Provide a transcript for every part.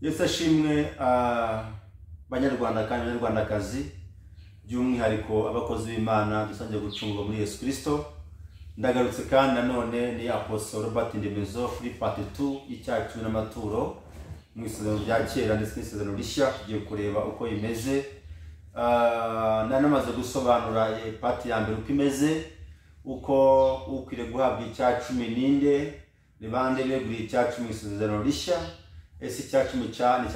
Yesu ashimwe banyarwanda kandi banyarwandakazi by'umwihariko abakozi b'Imana dusangiye gucungurwa muri Yesu Kristo. Ndagarutse kandi nanone ni Apostle Robert Ndemezo kuri part 2 y'icyacu n'amaturo mu isezerano rya kera ndetse n'isezerano rishya. Tugiye kureba uko imeze. Namaze gusobanura part ya mbere uko imeze, uko ukwiriye guhabwa icyacu ninde, nibande beguriye icyacu mu isezerano rishya. Ese icyacu cyane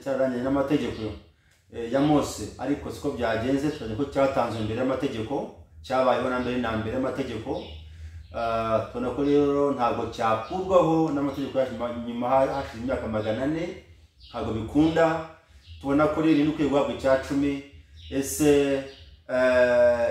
cyararanye n'amategeko ya Mose, ariko siko byagenze. Tubonye ko cyatanzwe mbere y'amategeko, cyabayeho na mbere y'amategeko. Tubona ko rero ntabwo cyakurwaho n'amategeko nyuma hashize imyaka 400, ntabwo bikunda. Tubona ko rero ukwiye guhabwa icyacu. Ese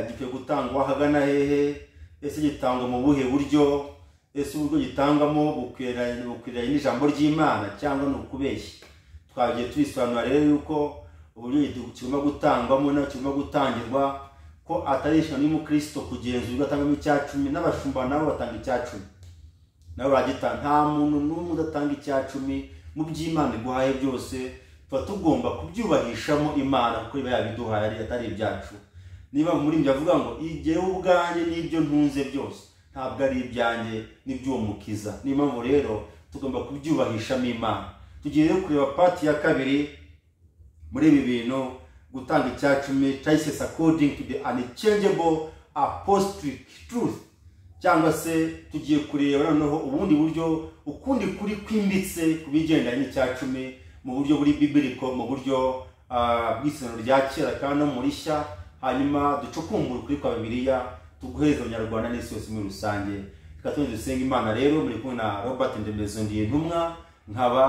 gikwiye gutangwa hagana hehe? Ese gitangwa mu buhe buryo? Ese uburyo gitangamo bukwiranye n'ijambo ry'Imana cyangwa no kubeshya? Twagiye tubisobanura rero yuko uburyo kigomba gutangwamo no kigomba gutangirwa ko atari ishano y'umukristo kugenzurwa atangamo icyacu, n'abashumba nabo batanga icyacu nabo bagita. Nta muntu n'umwe udatanga icyacu mu by'Imana iguhaye byose. Tuba tugomba kubyubahishamo Imana kuko iba yabiduhaye ari atari ibyacu. Niba muri mbya avuga ngo igihe ubwanjye n'ibyo ntunze byose ntabwo ari ibyanjye n'iby'uwo mukiza. Niyo mpamvu rero tugomba kubyubahishamo Imana. Tugiye rero kureba part ya kabiri muri ibi bintu, gutanga icyacu choices according to the unchangeable apostolic truth, cyangwa se tugiye kureba noneho ubundi buryo, ukundi kuri kwimbitse kubigendanye n'icyacu mu buryo buri biblical, mu buryo bw'isezerano rya kera kandi no muri rishya. Hanyuma ducukumbura kuri kwa Bibiliya, tuguhereza abanyarwanda n'isi yose muri rusange. Tukatuje dusenga Imana. Rero muri kumwe na Robert Ndemezo, ndiye intumwa, nkaba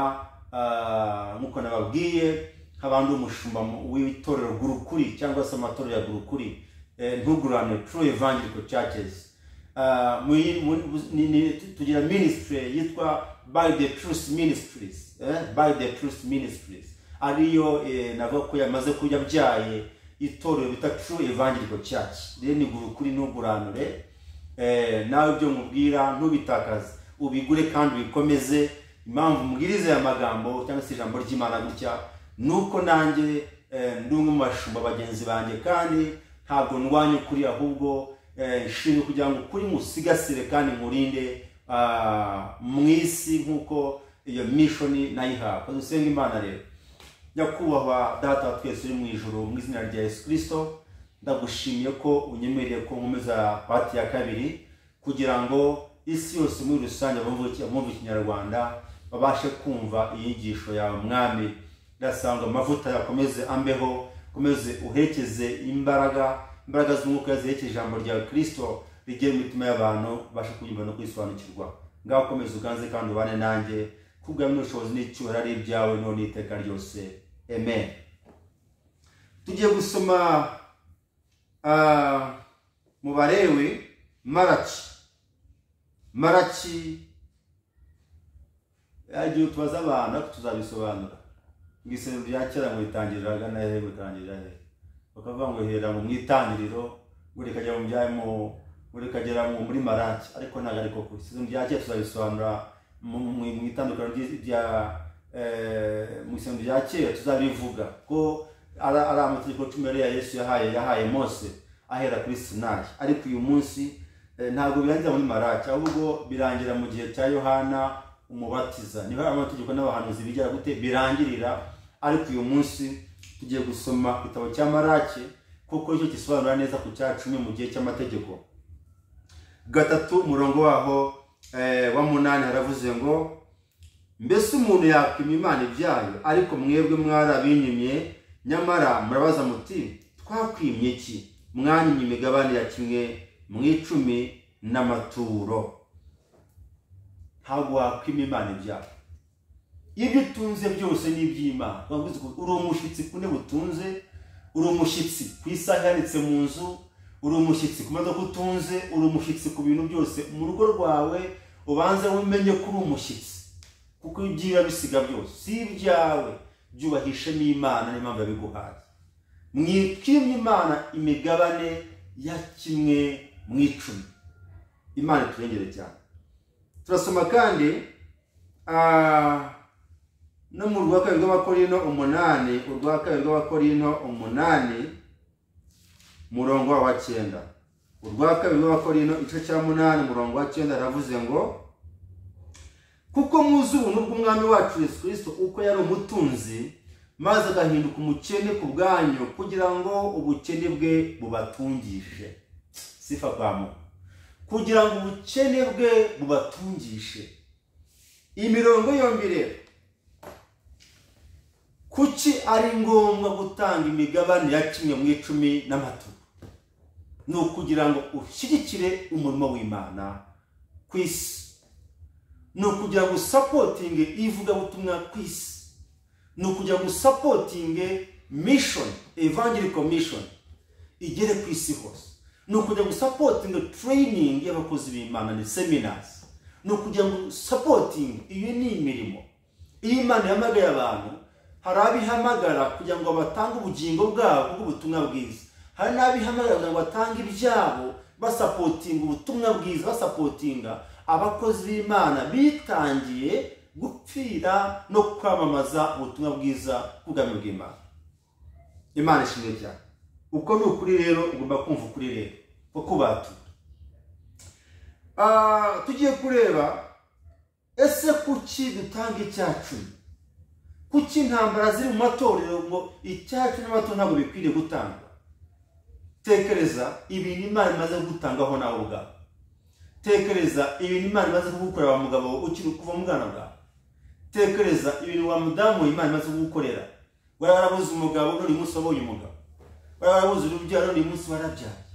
nkuko nababwiye nk'abandi umushumba w'itorero Gurukuri cyangwa se amatorero ya Gurukuri, Ntugurane True Evangelical Churches. Tugira ministry yitwa By the Truth Ministries, By the Truth Ministries, ariyo navuga ko yamaze kujya byaye itorero bita True Evangelical Church. Rero ni Gurukuri Ntuguranure. Nawe byo mubwira ntubitakaze, ubigure kandi ubikomeze. Impamvu mubwirize ya magambo cyangwa se ijambo ry'Imana gutya nuko nanjye ndi umwe mu bashumba bagenzi banjye, kandi ntabwo ndwanya ukuri, ahubwo nshimye kugira ngo ukuri musigasire kandi murinde mu isi nk'uko iyo mission nayihawe. Dusenga Imana rero. Nyakubahwa Data wa twese uri mu ijuru, mu izina rya Yesu Kristo, ndagushimiye ko unyemereye ko nkomeza part ya kabiri kugira ngo isi yose muri rusange abumva Ikinyarwanda babashe kumva inyigisho yawe Mwami. Ndasanga amavuta yakomeze ambeho, komeze uhekeze imbaraga z'umwuka zihekeje ijambo rya Kristo rigere mu mitima y'abantu bashe kuyumva no kwisobanukirwa. Ngaho komeze uganze kandi ubane nanjye, kubwa n'ubushobozi n'icyubahiro ari ibyawe none iteka ryose. Amen. Tugiye gusoma mu Balewi Malaki. Yagiye tubaza abantu tuzabisobanura. Ngiseno rya kera mu itangiriraga na hehe gutangirira hehe, bakavuga ngo hera mu mwitangiriro gure kajya mu byayimo gure kagera muri Malaki, ariko ntago ariko ku isezerano rya kera tuzabisobanura mu itandukano rya mu isezerano rya kera. Tuzabivuga ko ari amategeko 10 ya Yesu yahaye Mose ahera kuri Sinai, ariko uyu munsi ntago birangira muri Malaki, ahubwo birangira mu gihe cya Yohana Umubatiza. Niba amategeko n'abahanuzi bijya gute birangirira, ariko uyu munsi tugiye gusoma igitabo cya Malaki kuko icyo gisobanura neza ku cyacu mu gihe cy'amategeko. 3 umurongo waho wa 8 haravuze ngo, mbese umuntu yakwima Imana ibyayo, ariko mwebwe mwarabinyimye, nyamara murabaza muti twakwimye iki? Mwanyimye imigabane ya 1/10 n'amaturo. Ntabwo wakwima Imana ibyayo. Ibyo utunze byose ni iby'Imana. Bavuze ko uri umushyitsi kune butunze, uri umushyitsi ku isaha yanitse mu nzu, uri umushyitsi ku modoka utunze, uri umushyitsi ku bintu byose mu rugo rwawe. Ubanze umenye ko uri umushyitsi, kuko ibyiza bisiga byose si ibyawe. Byubahishe n'Imana, n'impamvu yabiguhaye. Mwikimye Imana imigabane ya 1/10. Imana turengere cyane. Turasoma kandi no mu rwa kabiri rw'Abakorinto 8, urwa kabiri rw'Abakorinto 8 murongo wa 9. Urwa kabiri rw'Abakorinto igice cya 8 murongo wa 9 aravuze ngo kuko muzi ubuntu bw'Umwami wacu Yesu Kristo uko yari umutunzi maze agahinduka umukene ku bwanyu kugira ngo ubukene bwe bubatungishe. Sifa kwa Mungu. Kugira ngo ubukene bwe bubatungishe. Imirongo yombi rero kuki ari ngombwa gutanga imigabane ya 1/10 n'amaturo? No kugira ngo ushyigikire umurimo w'Imana ku isi. No kugira ngo supporting ivuga butumwa ku isi. No kugira ngo supporting mission, evangelical mission igere ku isi hose. No kugira ngo supporting training y'abakozi b'Imana ni seminars. No kugira ngo supporting iyo ni imirimo. Imana yamagaye abantu, hari abihamagara kugira ngo batange ubugingo bwabo bw'ubutumwa bwiza. Hari n'abihamagara kugira ngo batange ibyabo basupporting ubutumwa bwiza, basupportinga abakozi b'Imana bitangiye gupfira no kwamamaza ubutumwa bwiza bw'ubwami bw'Imana. Imana ishimwe cyane. Uko ni ukuri rero ugomba kumva ukuri rero uko batura. Tugiye kureba ese kuki dutanga icyacu? Kuki intambara ziri mu matorero ngo icyacu n'amatorero ntabwo bikwiriye gutangwa? Tekereza ibintu Imana imaze gutangaho nawe ubwawe. Tekereza ibintu Imana imaze kugukorera wa mugabo ukiri kuva mu bwana bwawe. Tekereza ibintu wa mudamu Imana imaze kugukorera. Warabuze umugabo none umunsi wabonye umugabo. Warabuze urubyaro none umunsi warabyaye.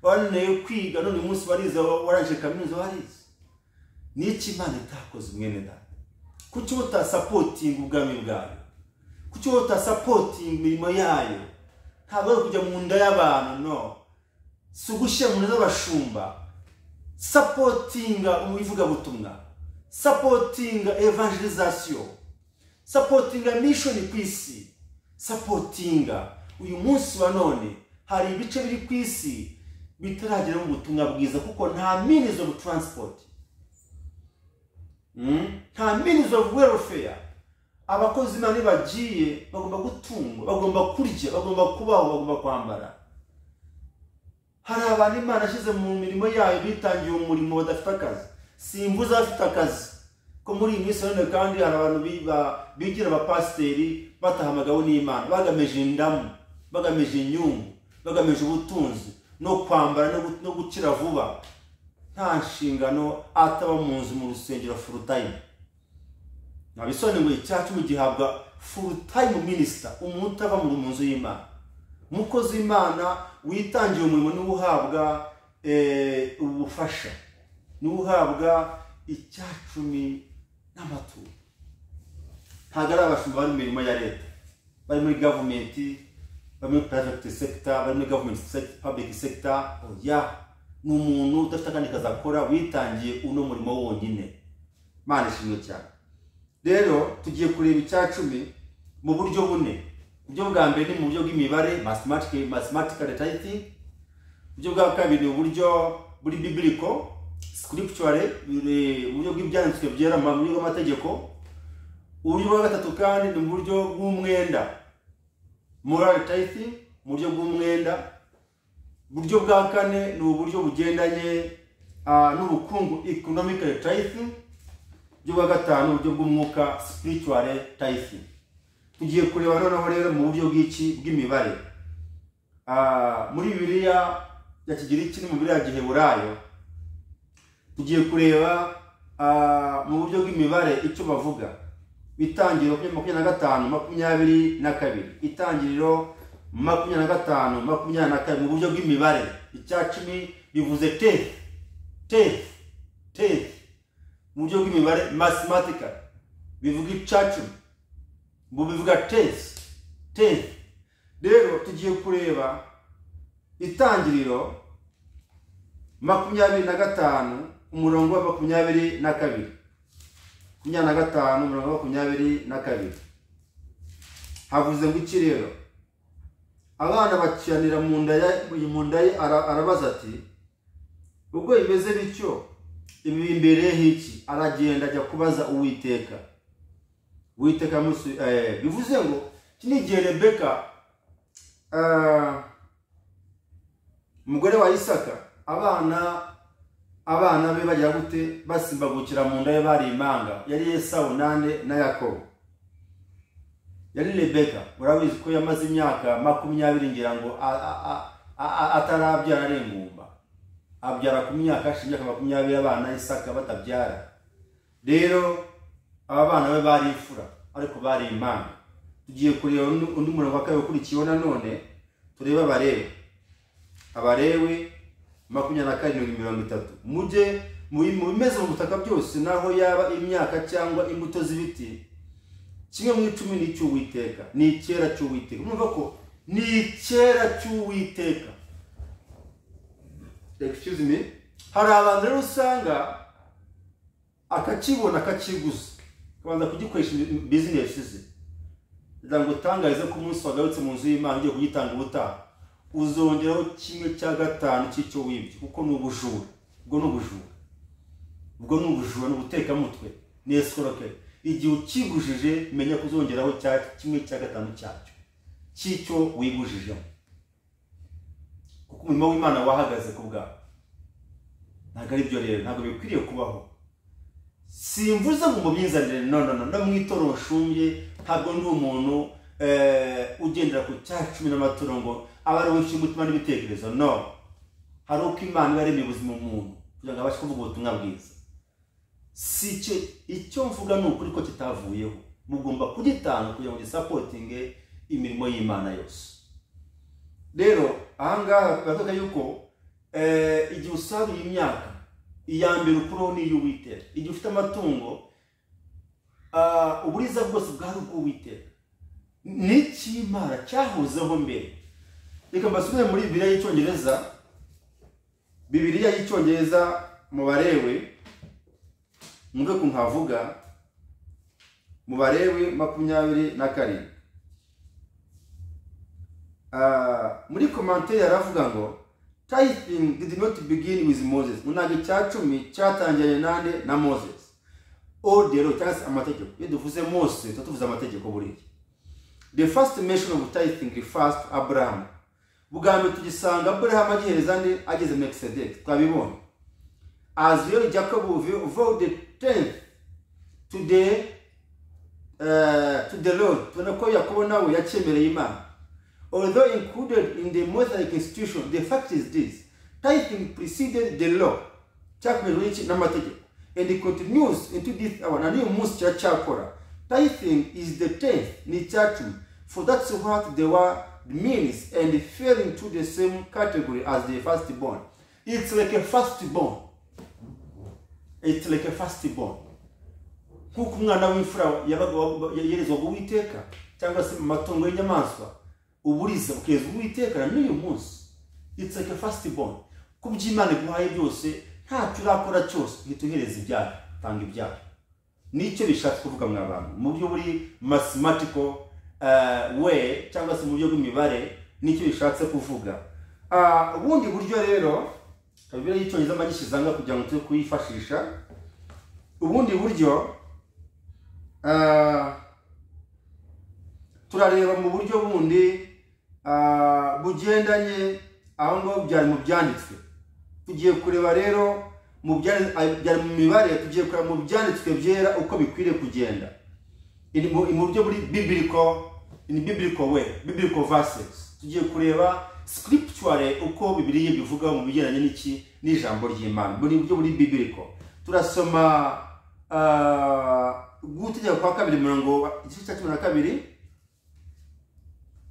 Waneye kwiga none umunsi warize waranje kaminuza warize. Niki Imana itakoze mwene data? Kuki uta supporting ubwami bwawe? Kuki uta supporting imirimo yayo? Ntabwo kujya mu nda y'abantu, no. Sugushe mu nda z'abashumba. Supporting umuvuga butumwa. Supporting evangelization. Supporting mission ku isi. Supporting uyu munsi wa none hari ibice biri ku isi bitaragera mu butumwa bwiza kuko nta means of transport. Nta means of welfare. Abakozi Imana bagiye bagomba gutungwa, bagomba kurya, bagomba kubaho, bagomba kwambara. Hari abantu Imana ashyize mu mirimo yayo bitangiye umurimo badafite akazi. Simbuza afite akazi ko muri iyi minsi none kandi hari abantu bigira abapasiteri batahamagawe n'Imana bagamije indamu, bagamije inyungu, bagamije ubutunzi no kwambara no gukira vuba. Nta nshingano ataba mu nzu mu rusengero full time. Nabisone ngo icyacu mu gihabwa full time minister, umuntu utava mu nzu y'Imana. Mukozi w'Imana witangiye umurimo ni uhabwa ubufasha, ni uhabwa icyacumi n'amaturo. Ntabwo ari abashumba bari mu mirimo ya leta, bari muri government, bari muri private sector, bari muri government sector, public sector. Oya, ni umuntu udafite akandi kazi akora witangiye uno murimo wonyine. Imana ishimwe cyane. Rero tugiye kureba icyacumi mu buryo bune. Uburyo bwa mbere ni mu buryo bw'imibare, mathematical typing. Uburyo bwa kabiri ni uburyo buri biblical, scriptural, mu buryo bw'ibyanditswe byera mu buryo bw'amategeko. Uburyo bwa gatatu kandi ni mu buryo bw'umwenda, moral typing, mu buryo bw'umwenda. Uburyo bwa kane ni uburyo bugendanye n'ubukungu, economical typing. Uburyo bwa gatanu uburyo bw'umwuka, spiritual typing. Tugiye kureba noneho rero mu buryo bw'imibare. Muri Bibiliya ya Kigiriki no mu Bibiliya ya Giheburayo tugiye kureba mu buryo bw'imibare icyo bavuga. Itangiriro 25:22, itangiriro 25:22 mu buryo bw'imibare. Icyacumi bivuze te mu buryo bw'imibare mathematical bivuga icyacumi, bo bivuga te. Rero tugiye kureba itangiriro 25 umurongo wa 22. 25 umurongo wa 22 havuze ngo iki rero? Abana bakiranira mu nda ye arabaza ati ubwo imeze bityo ibi imbere hiki? Aragenda ajya kubaza Uwiteka. Uwiteka bivuze ngo kinigihe Rebeka umugore wa Isaka abana be bagira gute basimbagukira mu nda ye bari impanga yari Esau na Yakobo. Yari Rebeka urabizi ko yamaze imyaka 20 ngira ngo atarabyara arengumba, abyara ku myaka 20 abana Isaka batabyara. Rero aba bana be bari imfura ariko bari impanga. Tugiye kureba undi murongo wa kabiri ukurikiyeho nanone tureba Abalewi 24:30. Mujye mu bimeze mu butaka byose naho yaba imyaka cyangwa imbuto z'ibiti kimwe mu 10 cy'Uwiteka, ni icyera cy'Uwiteka. Mwumva ko ni icyera cy'Uwiteka. Excuse me. Hari abantu rero usanga akakibona akakiguza kabanza kugikoresha business ze. Ndango tangarize ko umunsi wagarutse mu nzu y'Imana ugiye kugitanga ubutaha uzongeraho 1/5 cy'icyo wibye, kuko n'ubujura. Ubwo n'ubujura n'ubuteka mutwe ni escroque. Igihe ukigujije menya kuzongeraho 1/5 cy'icyo wigujije, kuko umurimo w'Imana wahagaze ku bwawe. Ntabwo ari byo rero, ntabwo bikwiriye kubaho. Simvuze ngo mubyinzanire, no mwitoro nshumye. Ntabwo ndi umuntu ugendera ku 10 n'amaturo ngo abari w'inshi umutima n'ibitekerezo. No, hari uko Imana yaremye ubuzima umuntu kugira ngo abashe kuvuga ubutumwa bwiza. Si icyo mvuga ni ukuri ko kitavuyeho, mugomba kugitanga kugira ngo gisupportinge imirimo y'Imana yose. Rero ahangaha batoka yuko igihe usaruye imyaka iyambere ukuro ni y'Uwiteka. Igihe ufite amatungo uburiza bwose bwari ubw'Uwiteka. N'ikimara cyahozeho mbere. Reka mbasubire muri Bibiliya y'Icyongereza mu Balewi mwumve ko nkavuga mu Balewi 22. Muri commentaire yaravuga ngo tithing did not begin with Moses. Munagi cyacumi cyatangiranye nande na Moses. Odero cyangwa amategeko. Iyo duvuze Mose tuvuze amategeko buriya. The first mention of tithing refers to Abraham. Bugambe tugisanga Abraham ageze Melchizedek. Twabibona. As well Jacob vowed the 10th to the Lord. Tunako Yakobo nawe yacemereye Imana. Although included in the Mosaic institution, the fact is this: tithing preceded the law, and it continues into this hour. Tithing is the 10th, ni chachum, for that's what the word means, and fell into the same category as the firstborn. It's like a firstborn. It's like a firstborn. Kuko umwana w'imfura yerezwa Uwiteka cyangwa se matongo y'inyamaswa uburiza ukeza Uwiteka n'uyu munsi. It's like a firstborn. Kubyimana guhaye byose nta turakora cyose ntituhereza ibyaha, tanga ibyaha. Nicyo bishatse kuvuga mw'abantu mu buryo buri mathematical way cyangwa se mu buryo bw'imibare, nicyo bishatse kuvuga. Ubundi buryo rero Bibiliya y'Icyongereza magishizanga kugira ngo tuje kuyifashisha. Ubundi buryo turareba mu buryo bundi bugendanye aho ngo byari mu byanditswe. Tugiye kureba rero mu byari mu mibare, tugiye kureba mu byanditswe byera uko bikwiriye kugenda. Mu buryo buri biblical way, biblical verses. Tugiye kureba scripturally uko Bibiliya bivuga mu bigendanye n'iki n'ijambo ry'Imana. Muri buryo buri biblical. Turasoma Gutegeka kwa 2 murongo igice cya 12.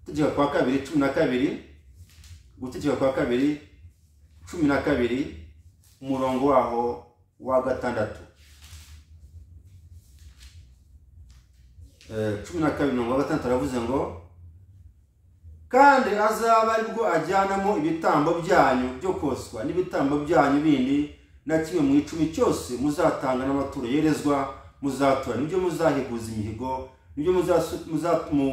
Gutegeka kwa 2 12. Gutegeka kwa 2 12 umurongo waho wa 6. 12 umurongo wa 6 aravuze ngo kandi azaba aribwo ajyanamo ibitambo byanyu byo koswa n'ibitambo byanyu bindi na kimwe mu 10 cyose muzatanga n'amaturo yerezwa muzatura, nibyo muzahiguza imihigo, nibyo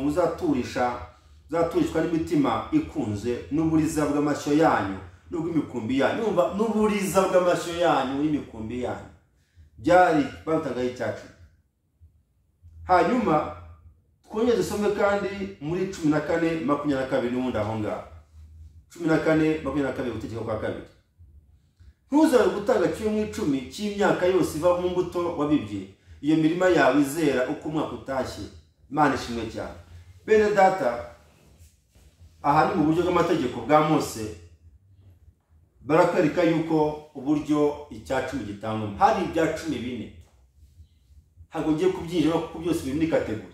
muzaturishwa n'imitima ikunze n'uburiza bw'amashyo yanyu n'ubw'imikumbi yanyu. Numva n'uburiza bw'amashyo yanyu n'imikumbi yanyu byari batagaye cyacu. hanyuma twongeye dusome kandi muri 14:22 n'ubundi aho ngaho 14:22 gutegeka kwa kabiri. Ntuzabe gutanga kimwe mu 10 cy'imyaka yose iva mu mbuto wabibye, iyo mirima yawe izera uko umwaka utashye. Imana ishimwe cyane. Bene data, aha ni mu buryo bw'amategeko bwa Mose barakwereka yuko uburyo icya 10 gitangwa. Hari ibya 14 ntabwo ngiye kubyinjira kuko byose biri muri kategori.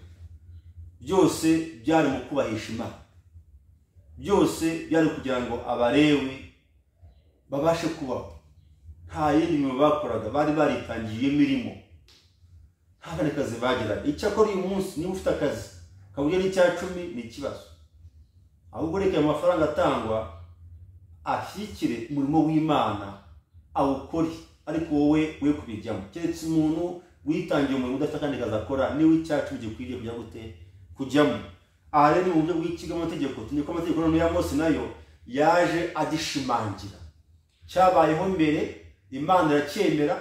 Byose byari mu kubahisha Imana, byose byari kugira ngo Abalewi babashe kubaho. Nta yindi mirimo bakoraga, bari baritangiye imirimo, nta kandi kazi bagiraga. Icyakora uyu munsi niba ufite akazi kaburyo n'icya 10 ni ikibazo, ahubwo reka ayo mafaranga atangwa ashyikire umurimo w'Imana awukore, ariko wowe we kubijyamo. Keretse umuntu witangiye umurimo udafite kandi kazi akora, niwe icya 10 gikwiriye kujya gute kujyamo. Aha rero ni mu buryo bw'ikigo amategeko. Tunyuko amategeko none ya Mose nayo yaje agishimangira. Cyabayeho mbere, Imana iracyemera,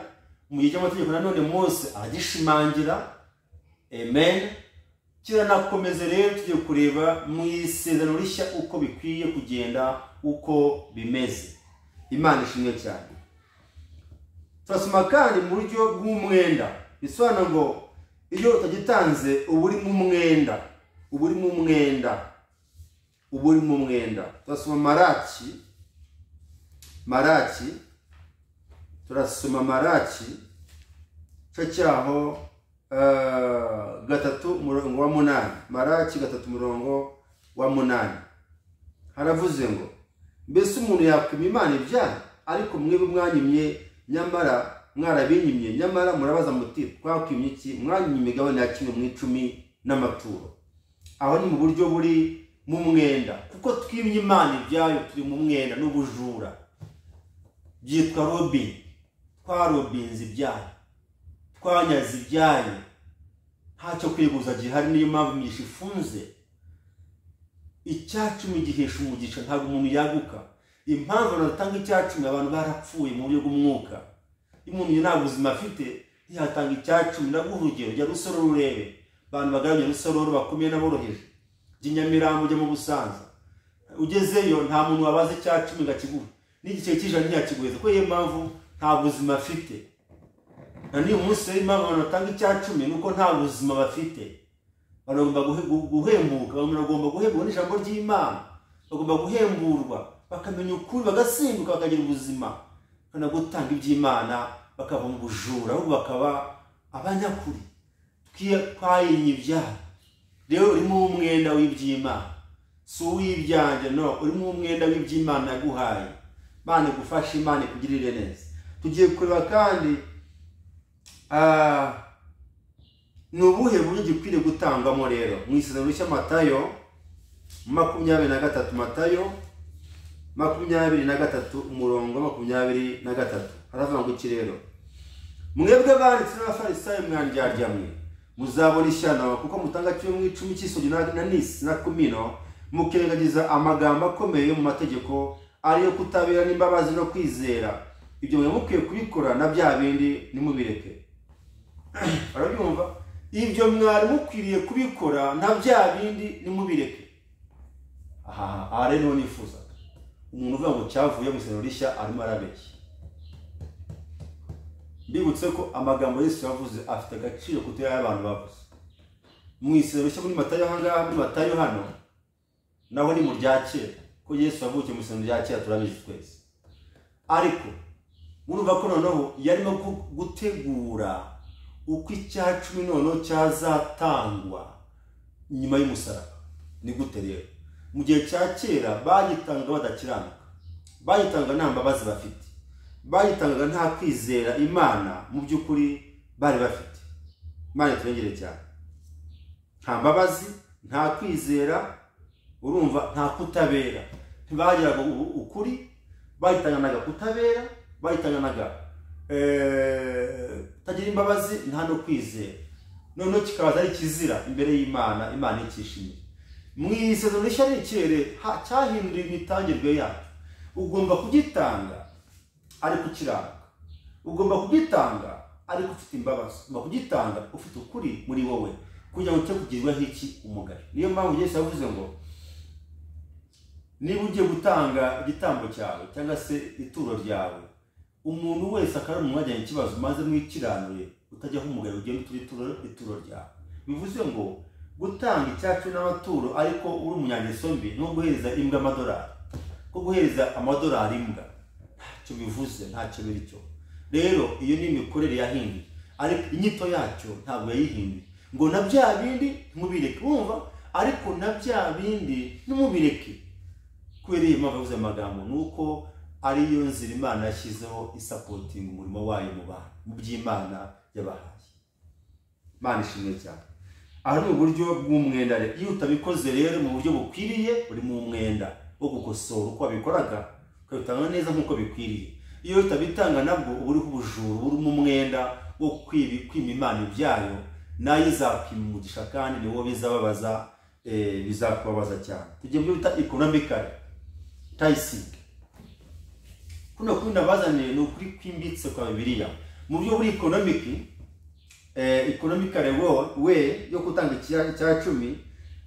mu gihe cy'amategeko nanone Mose agishimangira. Amen. Kiranakomeze rero tugiye kureba mu isezerano rishya uko bikwiye kugenda, uko bimeze. Imana ishimwe cyane. Turasoma kandi mu buryo bw'umwenda. Bisobanura ngo iyo utagitanze uba uri mu mwenda, uba uri mu mwenda, uba uri mu mwenda. Turasoma Maraki, turasoma Maraki cyaho 3:8. Maraki 3:8 haravuze ngo mbese umuntu yakwima Imana ibyaha, ariko mwebwe mwanyimye, nyamara mwarabinyimye, nyamara murabaza muti twakwimye iki? Mwanyimye imigabane ya 1/10 n'amaturo. Aho ni mu buryo buri mu mwenda, kuko twimye Imana ibyayo turi mu mwenda n'ubujura. Byitwa robin, twarobinze ibyayo, twanyaze ibyayo, ntacyo kwiguza gihari. Niyo mpamvu myinshi ifunze. Icya 10 gihesha umugisha, ntabwo umuntu yaguka. Impamvu natanga icya 10, abantu barapfuye mu buryo bw'umwuka. Iyo umuntu nta buzima afite ntiyatanga icya 10. Ndaguha urugero, jya Rusororo urebe abantu bagaranye Rusororo bakomeye n'aboroheje. Nyamirambo ujya mu Busanza, ugezeyo nta muntu wabaze icya 10 ngakigura, n'igice cy'ijana ntiyakiguheza, kuko iyo mpamvu nta buzima afite. Na niyo munsi impamvu abantu batanga icya 10 nuko nta buzima bafite. Bagomba guhembuka, bagomba guhemburwa n'ijambo ry'Imana, bagomba guhemburwa bakamenya ukuri, bagasimbuka bakagira ubuzima, kana gutanga iby'Imana, bakava mu bujura, ahubwo bakaba abanyakuri. Twayinye ibyaha. Rero uri mu mwenda w'iby'Imana, si uw'ibyanjye, no, uri mu mwenda w'iby'Imana yaguhaye. Imana igufashe, Imana ikugirire neza. Tugiye kureba kandi ni ubuhe buryo gikwiriye gutangamo rero mu isezerano rishya. Matayo 23, Matayo 23:23 haravuga ngo iki rero? Mwebwe banditsi n'abafarisayo mwandyarya mwe, muzabona ishyano, kuko mutanga 10 cy'isogi na nisi na kumino, mukirengagiza amagambo akomeye yo mu mategeko, ariyo kutabera n'imbabazi no kwizera. Ibyo mwe mukwiye kubikora, na bya bindi nimubireke. Arabyumva? Ibyo mwari mukwiriye kubikora, na bya bindi nimubireke. Aha rero nifuza umuntu uvuga ngo cyavuye mu isezerano rishya arimo arabeshya. Mbibutse ko amagambo Yesu yavuze afite agaciro kuko y'abantu bavuze. Mu isezerano rishya muri Matayo ahangaha, muri Matayo hano naho ni mu rya kera, ko Yesu yavukiye mu isezerano rya kera turabizi twese. Ariko murumva ko noneho yarimo gutegura uko icya 10 noneho cyazatangwa nyuma y'umusaraba. Ni gute rero? Mu gihe cya kera bagitanga badakiranuka, bagitanga nta mbabazi bafite, bagitanga nta kwizera Imana mu by'ukuri bari bafite. Imana turengere cyane. Nta mbabazi, nta kwizera, urumva, nta kutabera. Ntibagiraga ukuri, bagitanganaga kutabera, bagitanganaga tagira imbabazi, nta no kwizera. Noneho kikabaza ari kizira imbere y'Imana, Imana ikishimira. Mu isezerano rishya n'ikere cyahindura imitangirwe yacu. Ugomba kugitanga ariko ukiranuka, ugomba kugitanga ariko ufite imbabazi, ugomba kugitanga ufite ukuri muri wowe, kugira ngo cyo kugirwaho iki umugayo. Niyo mpamvu Yesu yavuze ngo niba ugiye gutanga igitambo cyawe cyangwa se ituro ryawe, umuntu wese akari mu mwajyanye ikibazo maze mwikiranure utajyaho umugayo ugenda ituro ryawe. Bivuze ngo gutanga icyacu n'amaturo ariko uri umunyangeso mbi no guhereza imbwa amadolari, ko guhereza amadolari imbwa ntacyo bivuze, ntacyo biri cyo. Rero iyo ni imikorere yahinduye, ariko inyito yacyo ntabwo yayihinduye ngo na bya bindi ntimubireke. Wumva, ariko na bya bindi ntimubireke. Kubera iyo mpamvu yavuze amagambo nuko ariyo nzira Imana yashyizeho isapotinga umurimo wayo mu bantu, mu by'Imana yabahaye. Imana ishimwe cyane. Aha ni uburyo bw'umwenda rero. Iyo utabikoze rero mu buryo bukwiriye, uri mu mwenda wo gukosora uko wabikoraga, ukabitanga neza nk'uko bikwiriye. Iyo utabitanga nabwo uba uriho ubujuru, uri mu mwenda wo kwima Imana ibyayo, nayo izakwima umugisha kandi niwo bizababaza, bizakubabaza cyane. Tugiye mu bita economically tithing. Kuno kwinda bazaniye ni ukuri kwimbitse kwa Bibiliya. Mu buryo buri economically we yo gutanga icya 10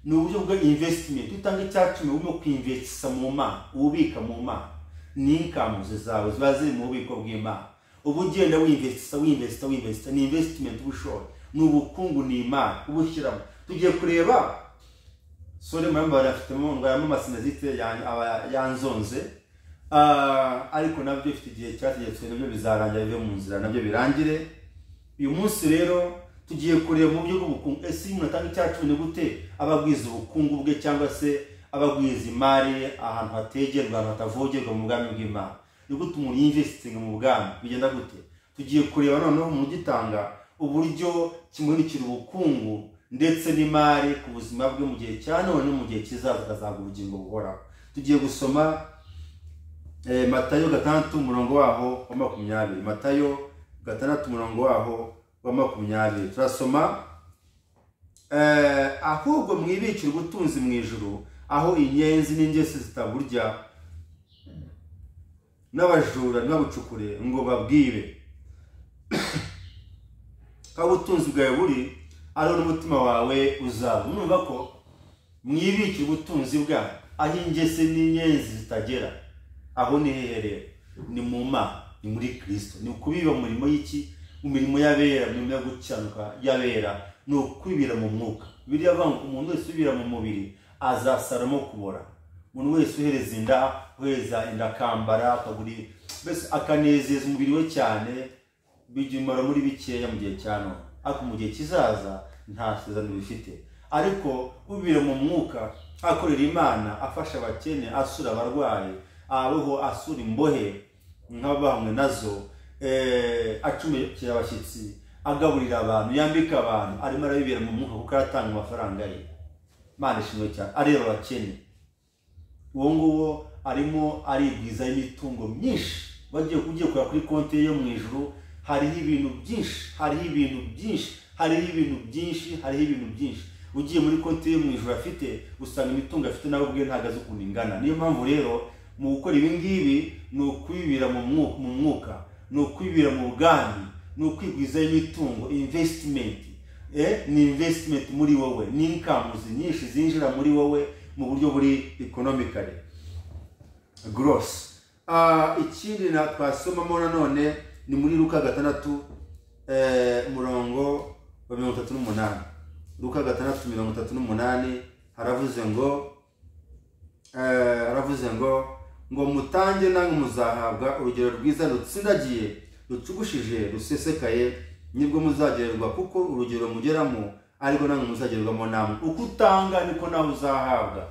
ni uburyo bwa investment. Utanga icya 10 urimo kwinvestisa mu Mana, ubika mu Mana, ni income zawe ziba ziri mu bubiko bw'Imana. Ubugenda winvestisa ni investment ubushora, ni ubukungu, ni Imana ubushyiramo. Tugiye kureba sore mamba barafitemo ngo amasinazite yanzonze, ariko nabyo bifite igihe cyategetswe, nabyo bizarangira bive mu nzira, nabyo birangire. Uyu munsi rero tugiye kureba mu buryo bw'ubukungu. Ese umuntu atanga icya 10 ni gute abagwiza ubukungu bwe cyangwa se abagwiza imari ahantu hategerwa, ahantu hatavogerwa mu bwami bw'Imana? Ni gute umuntu yinvestinga mu bwami? Bigenda gute? Tugiye kureba noneho mu gitanga uburyo kimunikira ubukungu ndetse n'imari ku buzima bwe mu gihe cya none no mu gihe kizaza, akazaga ubugingo buhoraho. Tugiye gusoma Matayo 6 umurongo waho wa 20. Matayo 6 umurongo waho wa 20. Turasoma ahubwo mwibikira ubutunzi mu ijuru, aho inyenzi n'ingese zitaburya n'abajura n'abucukure ngo babwibe. Ka butunzi bwawe buri ariho n'umutima wawe uzaba. Mwumva ko mwibikira ubutunzi bwawe aho ingese n'inyenzi zitagera. Aho ni hehe? Ni mu Mana, ni muri Kristo. Ni ukubiba mu mirimo y'iki? Mu mirimo y'abera, mu mirimo yo gucyanuka y'abera, ni ukwibira mu mwuka. Bibiliya ivuga ngo umuntu wese ubira mu mubiri azasaramo kubora. Umuntu wese uhereza inda akambara, akaguri, mbese akanezeza umubiri we cyane, bijimara muri bikeya mu gihe cya none, ariko mu gihe kizaza nta sezerano bifite. Ariko ubira mu mwuka akorera Imana, afasha abakene, asura abarwayi, aroho asura imbohe nk'abamwe nazo, acumekera abashyitsi, agaburira abantu, yambika abantu, arimo arabibera mu mwuka kuko aratanga amafaranga ye. Imana ishimwe cyane. Areba abakene, uwo nguwo arimo arigwiza imitungo myinshi. Bagiye kujya kuri konti yo mu ijuru, hariho ibintu byinshi, ugiye muri konti yo mu ijuru afite, usanga imitungo afite nawe ubwe ntagaze ukuntu ingana. Niyo mpamvu rero mu gukora ibi ngibi ni ukwibira mu mwuka, ni ukwibira mu bwami, ni ukwigwiza imitungo, investment. Ni investment muri wowe, ni income nyinshi zinjira muri wowe mu buryo buri economically gross. Ikindi na twasomamo nanone ni muri Luka 6 umurongo wa 38. Luka 6:38 haravuze ngo mutange nange muzahabwa, urugero rwiza rutsindagiye, rucugushije, rusesekaye, nibwo muzagererwa, kuko urugero mugeramo ariko nange muzagererwamo namwe. Uko utanga niko nawe uzahabwa.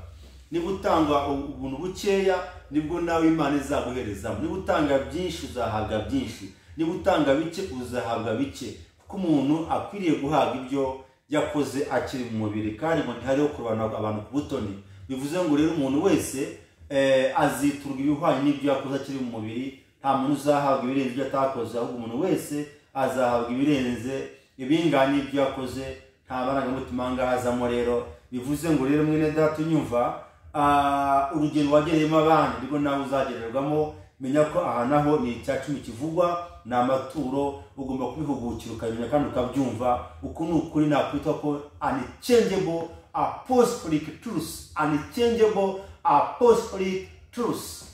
Niba utanga ubuntu bukeya, nibwo nawe Imana izaguherezamo. Niba utanga byinshi uzahabwa byinshi, niba utanga bike uzahabwa bike, kuko umuntu akwiriye guhabwa ibyo yakoze akiri mu mubiri, kandi ngo ntihariho kurobanura abantu ku butoni. Bivuze ngo rero umuntu wese aziturwa ibihwanye n'ibyo yakoze akiri mu mubiri. Nta muntu uzahabwa ibirenze ibyo atakoze, ahubwo umuntu wese azahabwa ibirenze ibingana ibyo yakoze. Nta marangamutima ngahazamo rero. Bivuze ngo rero mwene data unyumva, urugero wagereyemo abandi nibwo nawe uzagererwamo, menya ko aha naho ni icya cumi kivugwa, ni amaturo, ugomba kubihugukira ukamenya kandi ukabyumva. Uku ni ukuri nakwitwa ko unchangeable apostolic truths, unchangeable apostolic truths.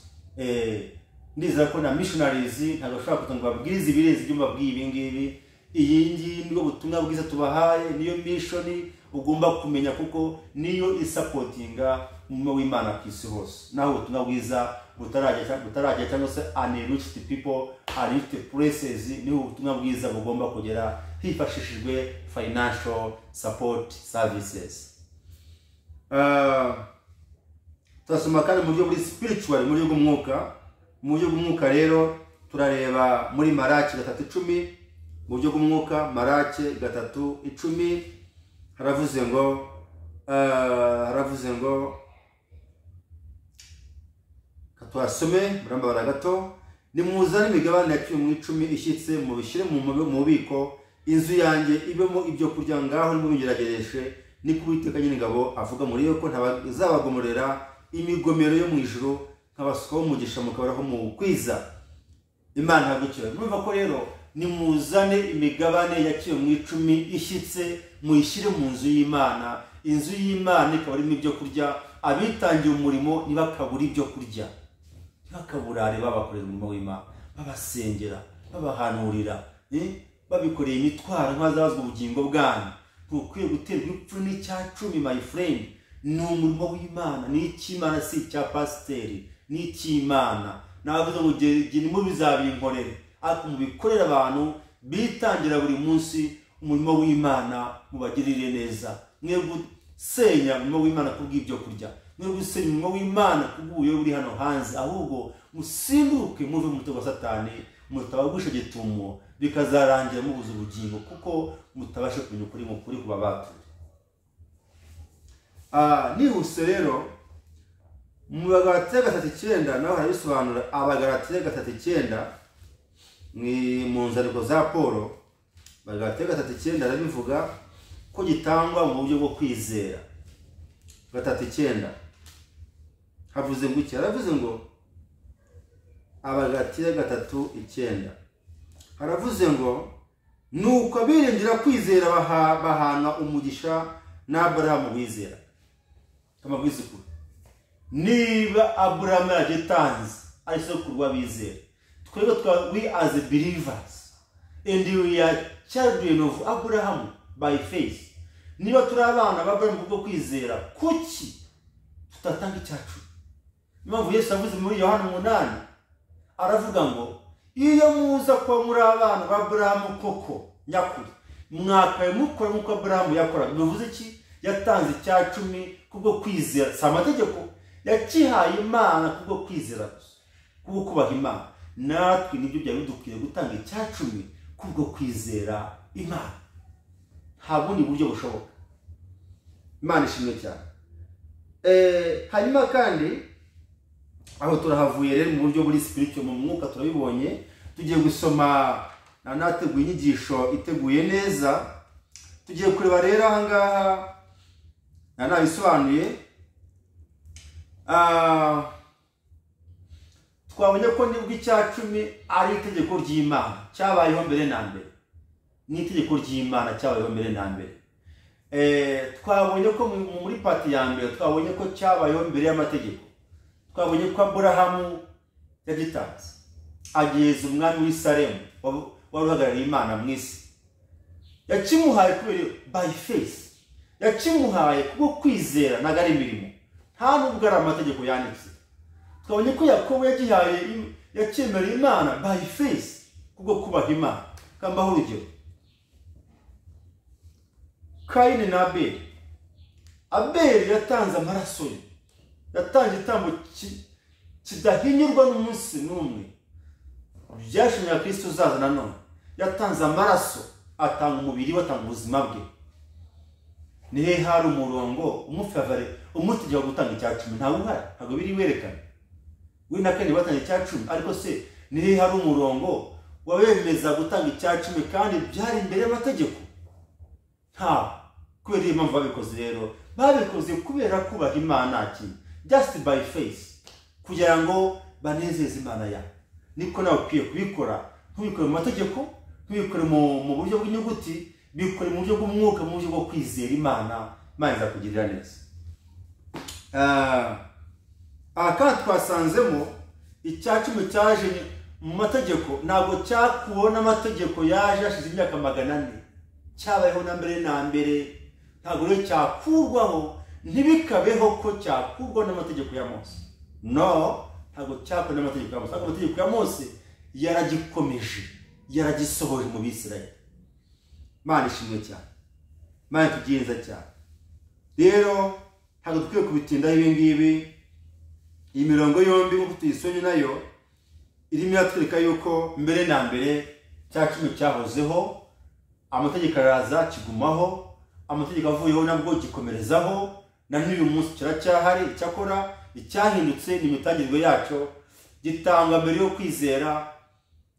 Ndizera ko na missionaries ntabwo bashobora kutunga babwiriza ibirenze ibyo mbabwiye ibi ngibi. Iyi ngiyi niyo butumwa bwiza tubahaye, niyo mission ugomba kumenya, kuko niyo isupportinga umurimo w'Imana ku isi hose. Naho ubutumwa bwiza butarajya cyangwa se unreached people, unreached places, niho ubutumwa bwiza bugomba kugera hifashishijwe financial support services. Turasoma kandi mu buryo buri spiritual, mu buryo bw'umwuka. Mu buryo bw'umwuka rero turareba muri Malaki 3:10. Mu buryo bw'umwuka Malaki 3:10 haravuze ngo katwasome murambara gato, nimuzane imigabane ya 10 ishyitse mubishyire mu bubiko, inzu yanjye ibemo ibyo kurya, ngaho nimubigeragereshe, ni kubiteka nyine ngabo avuga muri yo ko ntabazabagomorera imigomero yo mu ijuru, nkabasukaho umugisha mukabaraho mu kwiza. Imana hagukira. Numva ko rero nimuzane imigabane ya 10 ishyitse muyishyire mu nzu y'Imana. Inzu y'Imana ikaba irimo ibyo kurya, abitangiye umurimo ntibakabura ibyo kurya, ntibakaburare babakorera umurimo w'Imana, babasengera, babahanurira, babikoreye imitwaro nk'abazazwa ubugingo bwanyu. Ntukwiye guterwa ipfu n'icya 10 my friend. Ni umurimo w'Imana, ni icy'Imana, si icya pasiteri, ni icy'Imana. Navuze ngo igihe nimwe bizabinkorera, ariko mubikorera abantu bitangira buri munsi umurimo w'Imana, mubagirire neza. Mwe gusenya umurimo w'Imana kubw'ibyo kurya, mwe gusenya umurimo w'Imana kubw'ubuyobe buri hano hanze, ahubwo musimbuke muve mu mutego wa Satani, mutabagusha gitumo, bikazarangira mubuze ubugingo, kuko mutabashe kumenya ukuri mu kuri kuba batuye. Nihuse rero mu Bagalatiya 3:9 naho harabisobanura. Abagalatiya 3:9 ni mu nzandiko za Paulo. Bagalatiya 3:9 arabivuga ko gitangwa mu buryo bwo kwizera. 3:9 havuze ngo iki? Haravuze ngo Abagalatiya 3:9 haravuze ngo nuko abiringira kwizera bahana umugisha na Abrahamu wizera. Amabwiza ko niba Abrahamu yagitanze ari soko rw'abizera, twebwe we as believers and we are children of Abraham by faith. Niba turi abana b'Abrahamu kubwo kwizera, kuki tutatanga icyacu? Impamvu Yesu avuze muri Yohana 8 aravuga ngo iyo muza kwa muri abana b'Abrahamu koko nyakuri, mwakaye mukora nk'uko Abrahamu yakora. Bivuze iki? Yatanze icya 10 kubwo kwizera, si amategeko. Yakihaye Imana kubwo kwizera gusa, kubwo kubaha Imana. Natwe nibyo byari bidukwiye gutanga icya 10 kubwo kwizera Imana. Nta bundi buryo bushoboka. Imana ishimwe cyane. Hanyuma kandi aho turahavuye rero mu buryo buri spiritual, mu mwuka turabibonye. Tugiye gusoma nateguye inyigisho iteguye neza. Tugiye kureba rero aha ngaha nabisobanuye. Twabonye ko nibwo icya 10 ari itegeko ry'Imana cyabayeho mbere na mbere. Ni itegeko ry'Imana cyabayeho mbere na mbere. Twabonye ko muri pati ya mbere twabonye ko cyabayeho mbere y'amategeko. Twabonye ko Abrahamu yagitanze ageza umwami w'Isaremu wari uhagarariye Imana mu isi. Yakimuhaye kubera by faith, yakimuhaye kubwo kwizera nagari imirimo, nta nubwo ari amategeko yanditse. Twabonye ko Yakobo yakemereye Imana by faith kubwo kubaha Imana. Kambaho urugero, Kayini na Abeli yatanze amaraso ye, yatanze igitambo kidahinyurwa n'umunsi n'umwe. Byashimira Kristo uzaza nanone, yatanze amaraso, atanga umubiri, atanga ubuzima bwe. Nihe hari umurongo umufavare umutegeka gutanga icya 10? Nta uhari, ntabwo biri werekana. We na kandi batanga icya 10, ariko se nihe hari umurongo wabemeza gutanga icya 10 kandi byari imbere y'amategeko? Nta. Kubera iyo mpamvu babikoze rero, babikoze kubera kubaha Imana ati just by faith, kugira ngo banezeza Imana yawe. Niko nawe ukwiye kubikora, ntubikore mu mategeko, ntubikore mu buryo bw'inyuguti, bikore mu buryo bw'umwuka, mu buryo bwo kwizera Imana. Imana izakugirira neza. Kandi twasanzemo icyacumi cyaje mu mategeko, ntabwo cyakubona amategeko yaje hashize imyaka 400, cyabayeho na mbere na mbere. Ntabwo rero cyakurwaho, ntibikabeho ko cyakurwa n'amategeko ya Mose. No, ntabwo cyakurwa n'amategeko ya Mose. Amategeko ya Mose yaragikomeje, yaragisohoje mu Bisirayeli. Imana ishimwe cyane, Imana tugenza cyane. Rero ntabwo dukwiye kubitindaho ibi ngibi. Iyi mirongo yombi nk'uko tuyisomye nayo irimo iratwereka yuko mbere na mbere cyacumi cyahozeho, amategeko araza kigumaho, amategeko avuyeho nabwo gikomerezaho, na n'uyu munsi kiracyahari. Icyakora icyahindutse ni imitangirwe yacyo. Gitanga mbere yo kwizera,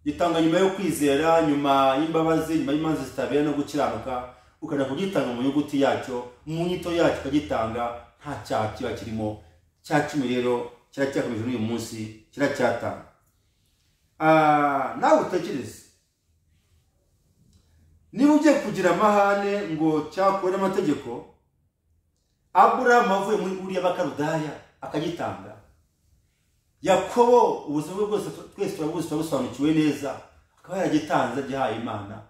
gitanga nyuma yo kwizera, nyuma y'imbabazi, nyuma y'imanza zitabera no gukiranuka, ukajya kugitanga mu nyuguti yacyo, mu nyito yacyo ukagitanga, nta cyaha kiba kirimo. Cyacumi rero kiracyakomeje n'uyu munsi, kiracyatanga. Nawe utekereze, niba ugiye kugira amahane ngo cyakuwe n'amategeko, Aburahamu avuye muri Uriya Bakaludaya akagitanga. Yakobo ubuzima bwe bwose twese turabusobanukiwe neza, akaba yaragitanze agihaye Imana.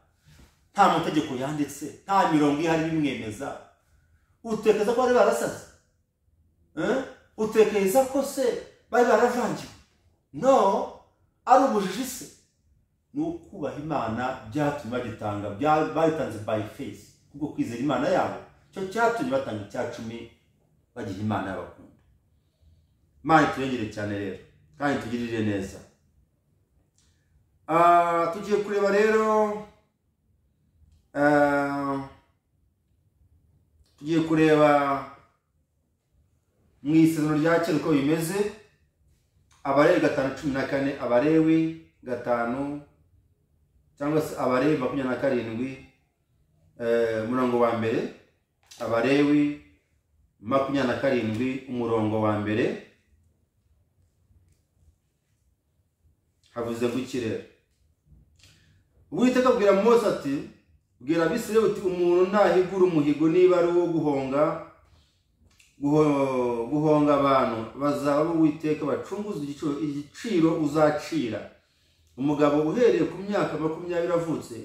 Nta mategeko yanditse, nta mirongo ihari bimwemeza. Utekereza ko bari barasaze? Utekereza ko se bari baravangiwe? No, ari ubujiji se. Ni ukubaha Imana byatumye bagitanga, babitanze by faith, kubwo kwizera Imana yabo. Cyo cyatumye batanga icyacumi bagiha Imana y'abakunda. Imana turengere cyane rero, kandi tugirire neza. Tugiye kureba rero, tugiye kureba mu isezerano rya kera uko bimeze. Abalewi 5:14, Abalewi 5 cyangwa se Abalewi 27 umurongo wa mbere. Abalewi 27 umurongo wa mbere havuze ngo iki rero? Uwiteka abwira Mose ati, bwira Abisirayeli uti, umuntu ntahigura umuhigo niba ari uwo guhonga abantu, bazaba Uwiteka bacunguza igiciro uzacira umugabo uhereye ku myaka 20 avutse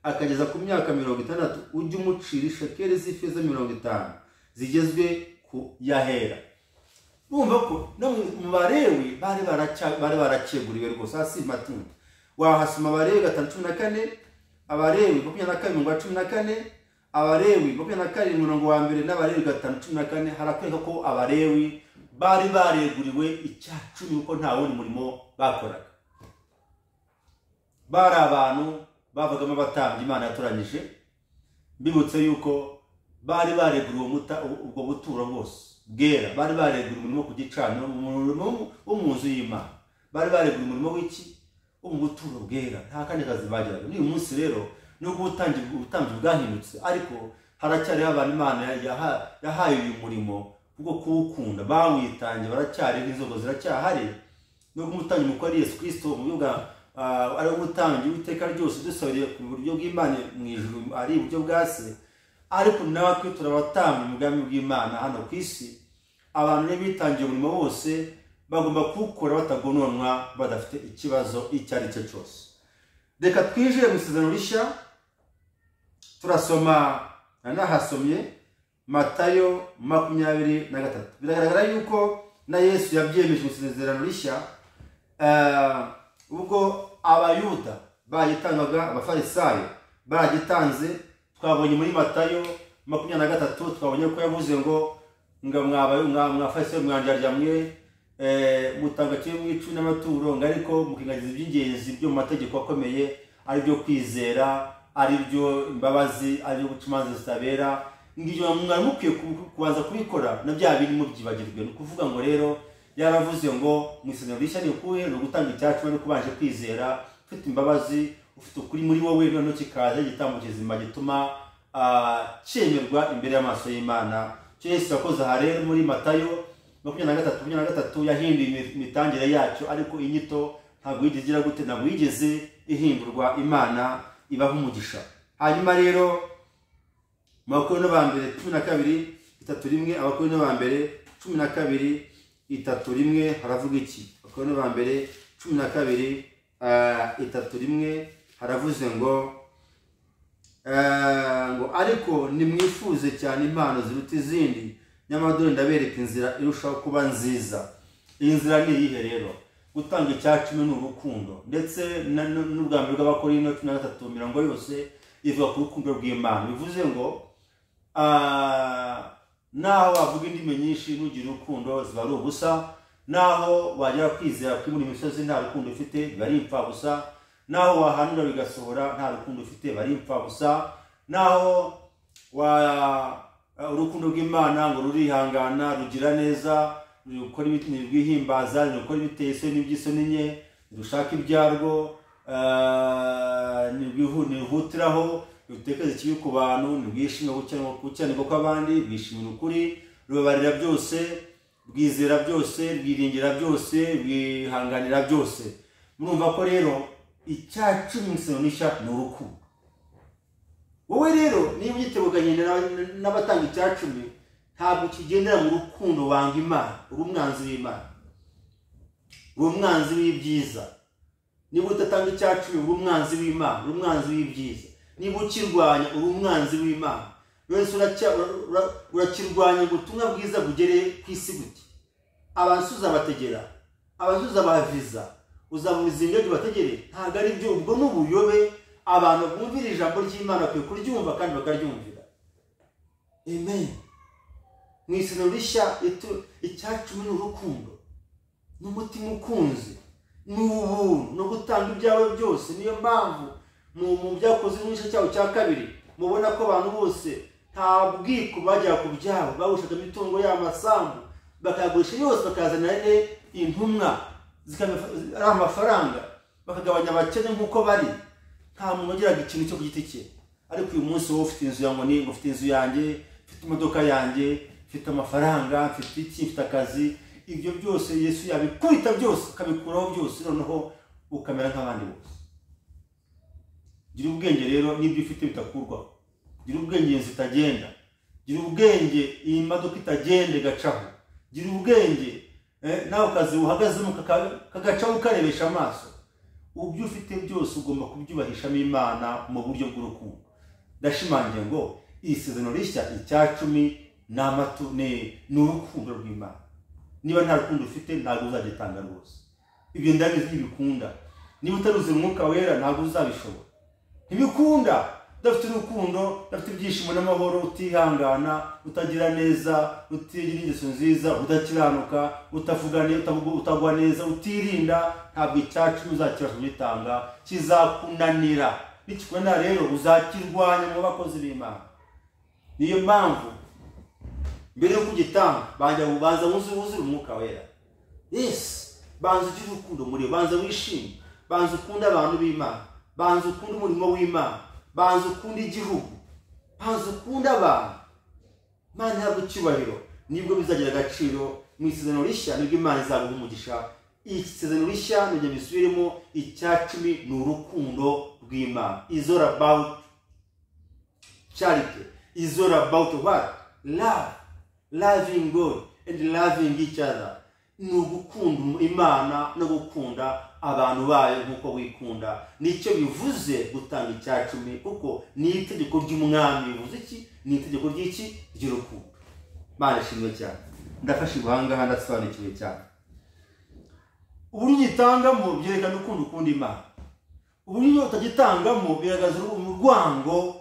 akageza ku myaka 60, ujye umucira ishekeli z'ifeza 50 zigezwe ku yahera. Urumva ko no mu Balewi bari baraceguriwe rwose hasi matungo. Wahasoma Abalewi 5:14, Abalewi 22:14, Abalewi 27 umurongo wa mbere, n'Abalewi 5:14. Harakwereka ko Abalewi bari bareguriwe icyacumi uko nta wundi murimo bakoraga. Bari abantu bavagamo abatambyi Imana yatoranyije. Mbibutse yuko bari bareguriwe ubwo buturo bwose bwera. Bari bareguriwe umurimo ku gicaniro, umurimo wo mu nzu y'Imana. Bari bareguriwe umurimo w'iki? Wo mu buturo bwera. Nta kandi kazi bagiraga. N'uyu munsi rero nubwo ubutambyi bwahindutse, ariko haracyari abantu Imana yahaye uyu murimo kubwo kuwukunda. Bawitangiye, baracyari n'inzogo ziracyahari. Nubwo umutambyi mukuru ari Yesu Kristo, mu buryo ari umutambyi w'iteka ryose dusabiriye ku buryo bw'Imana mu ijuru, ari uburyo bwa Se, ariko natwe turabatambye mu bwami bw'Imana hano ku isi. Abantu bitangiye umurimo bose bagomba kuwukora batagononwa, badafite ikibazo icyo ari cyo cyose. Reka twinjire mu isezerano rishya. Turasoma, nahasomye Matayo 23. Biragaragara yuko na Yesu yabyemeje mu isezerano rishya ubwo Abayuda bayitangaga, Abafarisayo baragitanze. Twabonye muri Matayo 23 twabonye ko yavuze ngo mwafarisayo mwanjarya mwe mutanga kimwe mu icumi n'amaturo, ariko mukingagiza iby'ingenzi byo mu mategeko akomeye, ari byo kwizera, ari byo imbabazi, ari byo guca imanza zitabera. Ngibyo mwari mukwiye kubanza kubikora, na bya bindi mubyibagirwe. Ni ukuvuga ngo rero yaravuze ngo mu isezerano rishya ni ukuhe? Ni ugutanga icyacumi no kubanje kwizera, ufite imbabazi, ufite ukuri muri wowe, noneho kikaza igitambo kizima gituma cyemerwa imbere y'amaso y'Imana. Cyo Yesu yakoze aha rero muri Matayo 23 yahinduye imitangire yacyo, ariko inyito ntabwo yigeze igira gute, ntabwo yigeze ihindurwa. Imana ibaho umugisha. Hanyuma rero Abakorinto ba mbere 12:3, Abakorinto ba mbere 12:3 haravuga iki? Abakorinto ba mbere 12:3 haravuze ngo ariko nimwifuze cyane impano ziruta izindi, nyamara dore ndabereka inzira irushaho kuba nziza. Iyi nzira ni iyihe rero? Gutanga icyacumi ni urukundo, ndetse n'ubwa mbere bw'Abakorinto 13 mirongo yose ivuga ku rukundo rw'Imana. Bivuze ngo naho wavuga indimi nyinshi nugira urukundo ziba ari ubusa, naho wagera kwizera kwimura imisozi nta rukundo ufite biba ari impfabusa, naho wahanura bigasohora nta rukundo ufite bari impfabusa, naho urukundo rw'Imana ngo rurihangana, rugira neza, rukora ibintu rwihimbaza, rukora ibiteye isoni n'iby'isoni nke, rushaka ibyarwo, nirwihutiraho, rutekereza ikibi ku bantu, nirwishimira gukiranirwa kw'abandi, rwishimira ukuri, rubabarira byose, rwizera byose, rwiringira byose, rwihanganira byose. Murumva ko rero icyacumi n'isha ni urukundo. Wowe rero niba ugitebuganye n'abatanga icyacumi, ntabwo kigendera mu rukundo wanga Imana, uri umwanzi w'Imana, uri umwanzi w'ibyiza. Niba udatanga icyacumi uri umwanzi w'Imana, uri umwanzi w'ibyiza. Niba ukirwanya uri umwanzi w'Imana. Wese urakirwanya ngo ubutumwa bwiza bugere ku isi gute? Abantu uzabategera, abantu uzabaviza, uzabuza ingagi bategere, ntabwo ari byo. Ubwo n'ubuyobe. Abantu bumvira ijambo ry'Imana kwe kuryumva kandi bakaryumvira. Amen. Mu isezerano rishya icyacumi ni urukundo, n'umutima ukunze, n'ubuntu, no gutanga ibyawe byose. Niyo mpamvu mu byakozwe mu gice cyawo cya kabiri mubona ko abantu bose nta bwiko bajya ku byabo, bagushaga imitungo y'amasambu bakayagurisha yose, bakazana intumwa ari amafaranga, bakagabanya abakene nk'uko bari. Nta muntu ugiraga ikintu cyo ku giti cye. Ariko uyu munsi wowe ufite inzu yawe, ngo ufite inzu yanjye, ufite imodoka yanjye, ufite amafaranga, mfite iki, mfite akazi. Ibyo byose Yesu yabikubita byose, akabikuraho byose, noneho ukamera nk'abandi bose. Gira ubwenge rero n'ibyo ufite bitakurwaho. Gira ubwenge inzu itagenda. Gira ubwenge iyi modoka itagenda igacaho. Gira ubwenge nawe kazi uhagazemo kagacaho ukarebesha amaso. Ubyo ufite byose ugomba kubyubahishamo Imana mu buryo bw'urukundo. Ndashimangiye ngo isezerano rishya icyacumi ni urukundo rw'Imana. Niba nta rukundo ufite ntabwo uzagitanga rwose. Ibyo ndabizi ntibikunda. Niba utaruzi umwuka wera ntabwo uzabishobora. Ntibikunda. Udafite urukundo, udafite ibyishimo n'amahoro, utihangana, utagira neza, utigira ingeso nziza, udakiranuka, utagwa neza, utirinda, ntabwo icyacumi uzakibasha kugitanga, kizakunanira. Nikikunanira rero uzakirwanya mu bakozi b'Imana. Niyo mpamvu mbere yo kugitanga banza wuzure umwuka wera. Yes, banza ugire urukundo muri bo, banza wishime, banza ukunda abantu b'Imana, banza ukunda umurimo w'Imana, banza ukunda igihugu, banza ukunda abantu. Imana ntabwo icyubahiro nibwo bizagira agaciro. Mu isezerano rishya nibwo Imana izaguha umugisha. Isezerano rishya nibyo bisubiremo icyacumi ni urukundo rw'Imana. Is all about charity. Is all about what? Love. Loving God and loving each other. Ni ugukunda Imana no gukunda abantu bayo nk'uko wikunda. Nicyo bivuze gutanga icyacumi, kuko ni itegeko ry'umwami. Bivuze iki? Ni itegeko ry'iki? Ry'urukundo. Imana ishimwe cyane. Ndafashe ubuhanga ndasobanukiwe cyane. Uburyo ugitangamo byerekana urukundo ukunda Imana. Uburyo utagitangamo bigaragaza urwango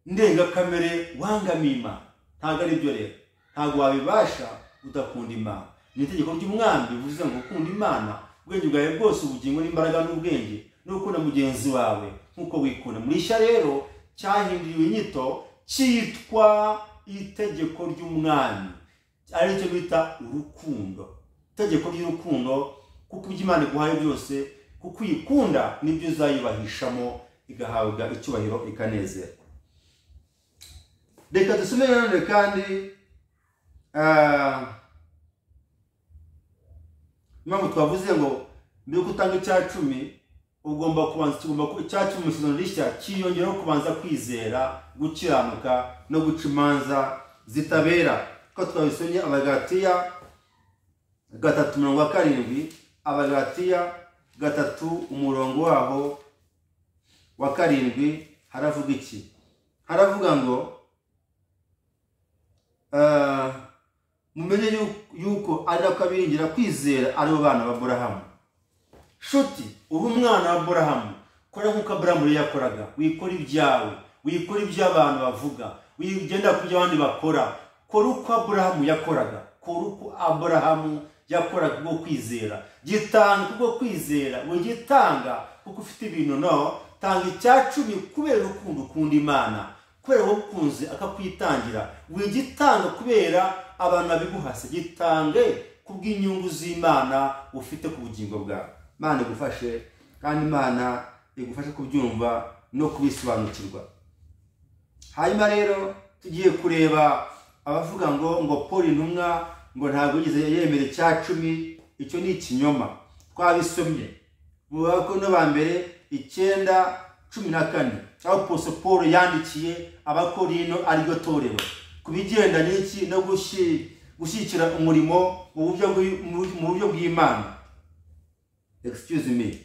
ndengakamere wangamiye Imana. Ntabwo ari byo rero. Ntabwo wabibasha udakunda Imana. Ni itegeko ry'umwami bivuze ngo ukunda Imana ubwenge bwawe bwose, ubugingo n'imbaraga n'ubwenge, no gukunda mugenzi wawe nk'uko wikunda. Muri ishya rero cyahinduriwe inyito cyitwa itegeko ry'umwami, ari cyo bita urukundo. Itegeko ry'urukundo, kuko ibyo Imana iguhaye byose, kuko uyikunda nibyo uzayibahishamo, igahabwa icyubahiro, ikanezerwa. Reka dusome nanone kandi impamvu twavuze ngo mbere gutanga icya cumi ugomba kubanza icya cumi mu isezerano rishya kiyongeraho kubanza kwizera, gukiranuka no guca imanza zitabera. Ko twabisomye Abagalatiya 3:7, Abagalatiya 3 umurongo waho wa 7 haravuga iki? Haravuga ngo mumenye yuko ari akabiringira kwizera ari bo bana ba Aburahamu. Shuti uri umwana wa Aburahamu, kora nk'uko Aburahamu yakoraga, wikora ibyawe, wikora iby'abantu bavuga, wigenda ku by'abandi bakora, kora uko Aburahamu yakoraga, kora uko Aburahamu yakoraga bwo kwizera. Gitanga kubwo kwizera, wigitanga kuko ufite ibintu. No, tanga icya cumi kubera urukundo ukunda Imana, kubera wowe ukunze akakwitangira. Wigitanga kubera abantu babiguhase, gitange kubw'inyungu z'Imana ufite ku bugingo bwawe. Imana igufashe kandi Imana igufashe kubyumva no kubisobanukirwa. Hanyuma rero tugiye kureba abavuga ngo Paul intumwa ngo ntabwo yigeze yemera icya cumi. Icyo ni ikinyoma. Twabisomye mu Bakorinto ba mbere 9:14, aho Apostle Paul yandikiye Abakorinto ariryo torero ku bigendanye n'iki no gushyigikira umurimo mu buryo bw'Imana. Excuse me.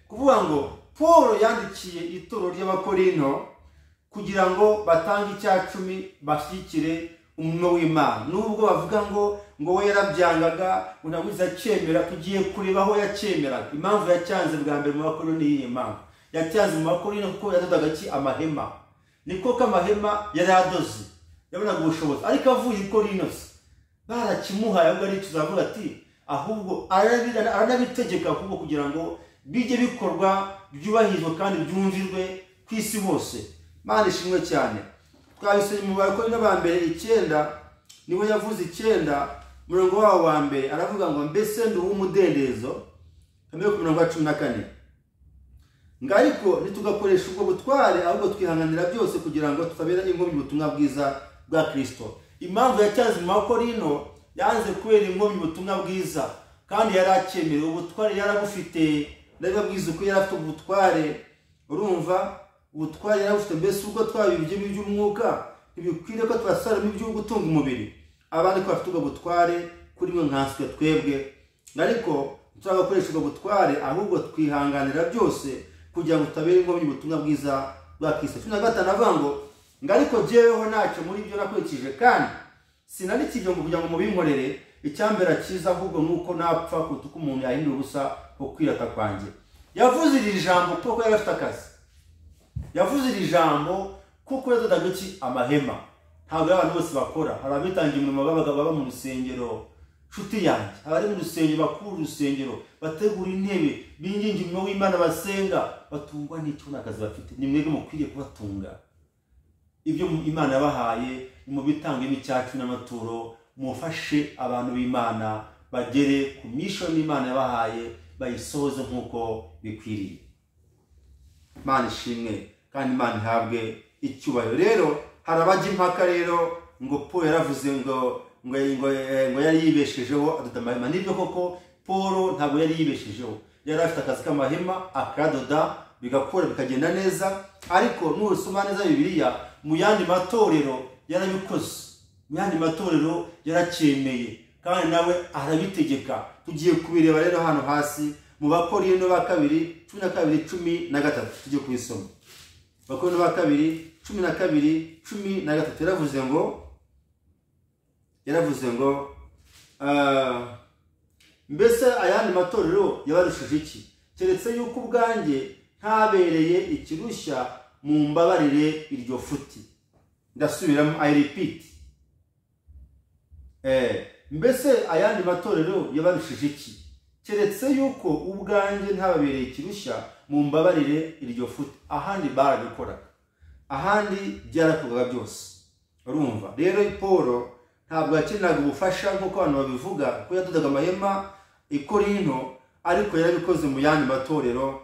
Kuvuga ngo Paul yandikiye itorero ry'Abakorinto kugira ngo batange icya cumi bashyigikire umurimo w'Imana. Nubwo bavuga ngo we yarabyangaga, unabuza cyemera, tugiye kureba aho yacyemeraga. Impamvu yacyanze bwa mbere mu Bakorinto ni iyi mpamvu. Yacyanze mu Bakorinto kuko yadodaga amahema. Niko ko amahema yari adoze, yabonaga ubushobozi, ariko avuye i Korinto barakimuhaye, ahubwo ari tuzavuga ati ahubwo aranabitegeka ahubwo kugira ngo bijye bikorwa, byubahirizwe kandi byumvirwe ku isi hose. Imana ishimwe cyane. Twabisomye mu Bakorinto ba mbere 9, niwe yavuze 9 murongo wawo wa mbere, aravuga ngo mbese ndi uw'umudendezo, kamwe ku murongo wa 14, ngo ariko nitugakoresha ubwo butware ahubwo twihanganira byose kugira ngo tutabera inkomyi ubutumwa bwiza bwa Kristo. Impamvu yacyanze mu Bakorinto, yanze kubera inkomyi ubutumwa bwiza, kandi yari akemerewe ubutware, yarabufite. Ndababwiza uko yari afite ubutware. Urumva ubutware yarabufite. Mbese ubwo twabibye by'umwuka ntibikwiriye ko twasaramo ibyo gutunga umubiri. Abandi ko bafite ubwo butware kuri mwe nkanswe twebwe, ariko turagakoresha ubwo butware ahubwo twihanganira byose kugira ngo tutabera inkomyi ubutumwa bwiza bwa Kristo. 15 avuga ngo ariko jyeweho ntacyo muri ibyo nakurikije, kandi sinandikije ngo kugira ngo mubinkorere icyambera cyiza, ahubwo nuko napfa kuko umuntu yahindura ubusa ko kwirata kwanjye. Yavuze iri jambo kuko yari afite akazi. Yavuze iri jambo kuko yadodaga amahema. Ntabwo abantu bose bakora. Hari abitangiye umurimo baba mu rusengero. Nshuti yanjye, abari mu rusengero bakuru urusengero, bategura intebe, binginga umurimo w'Imana, basenga, batungwa n'icyo n'akazi bafite. Ni mwebwe mukwiriye kubatunga. Ibyo Imana yabahaye mu bitanga imicyacu n'amaturo, mufashe abantu b'Imana bagere ku mission Imana yabahaye, bayisohoze nk'uko bikwiriye. Imana ishimwe kandi Imana ihabwe icyubahiro. Rero harabajya impaka rero ngo Paul yaravuze ngo yari yibeshejeho adoda amahema. Nibyo koko Paul ntabwo yari yibeshejeho, yari afite akazi k'amahema akadoda bigakora bikagenda neza. Ariko nurusoma neza Bibiliya, mu yandi matorero yarabikoze, mu yandi matorero yaracyemeye kandi nawe arabitegeka. Tugiye kubireba rero hano hasi mu Bakorinto ba 2:12-13 tugiye kubisoma. Bakorinto ba 2:12-13 yaravuze ngo mbese ayandi matorero yabarushije iki, keretse yuko ubwanjye ntabereye ikirushya mu mbabarire iryo futi. Ndasubiramo, I repeat. Mbese ayandi matorero yabarushije iki, keretse yuko ubwanjye ntabereye ikirushya mu mbabarire iryo futi. Ahandi barabikoraga, ahandi byarakorwaga byose. Urumva rero Paul ntabwo yakeneraga ubufasha nk'uko abantu babivuga ko yadodaga amahema i Korinto, ariko yarabikoze mu yandi matorero.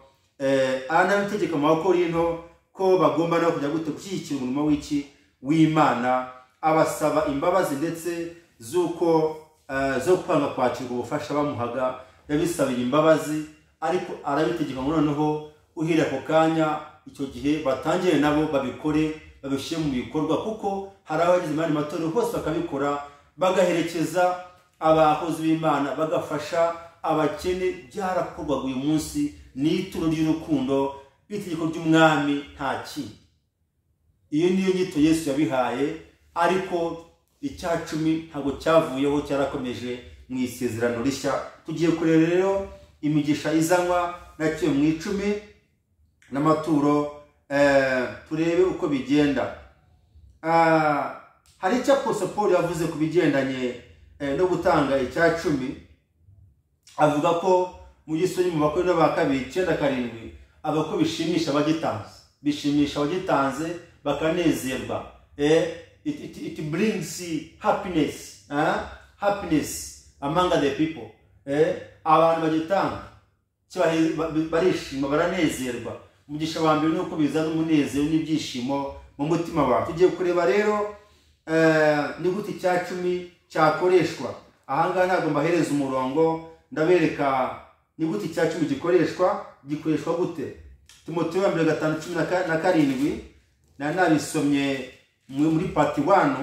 Anabitegeka mu Bakorinto ko bagomba no kujya gushyigikira umurimo w'Imana, abasaba imbabazi ndetse z'uko zo kwanga kwakira ubufasha bamuhaga yabisabira imbabazi, ariko arabitegeka ngo noneho uhira ako kanya icyo gihe batangiye nabo babikore babishyire mu bikorwa, kuko hari abagize imana matorero hose bakabikora bagaherekeza abakozi b'Imana bagafasha abakene. Byarakorwaga uyu munsi ni ituro ry'urukundo itegeko ry'umwami nta kindi. Iyo niyo nyito Yesu yabihaye, ariko icya cumi ntabwo cyavuyeho, cyarakomeje mu isezerano rishya. Tugiye kureba rero imigisha izanwa nacyo mu icumi n'amaturo, turebe uko bigenda. Hari icyo Apostle Paul yavuze ku bigendanye no gutanga icya cumi, avuga ko mu gisonyi mu Bakorinto ba kabiri 9:7 avuga ko bishimisha abagitanze bakanezerwa. It brings happiness, happiness among the people. Abantu bagitanga barishima baranezerwa. Umugisha wa mbere nuko bizana umunezero n'ibyishimo mu mutima wawe. Tugiye kureba rero ni gute icya cumi cyakoreshwa. Ahangaha ntabwo mbahereza umurongo, ndabereka ni gute icya cumi gikoreshwa gute. Timoteyo 2:5-17 nabisomye muri part 1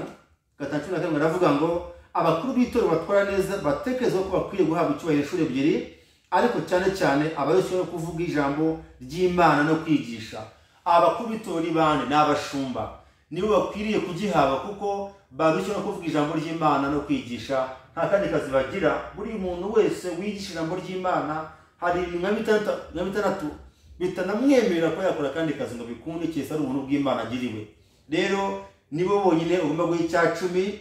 5:17 aravuga ngo abakuru b'itorero batwara neza batekereza ko bakwiye guhabwa icyubahiro inshuro ebyiri, ariko cyane cyane abayoshoboye kuvuga ijambo ry'Imana no kwigisha. Abakuru b'itorero bane n'abashumba nibo bakwiriye kugihabwa, kuko barusha no kuvuga ijambo ry'Imana no kwigisha. Nta kandi kazi bagira. Buri muntu wese wigisha ijambo ry'Imana hari nka bitandatu bitanamwemerera ko yakora kandi kazi ngo bikunde, cyese ari ubuntu bw'Imana agiriwe. Rero nibo bonyine ugomba guha icya cumi.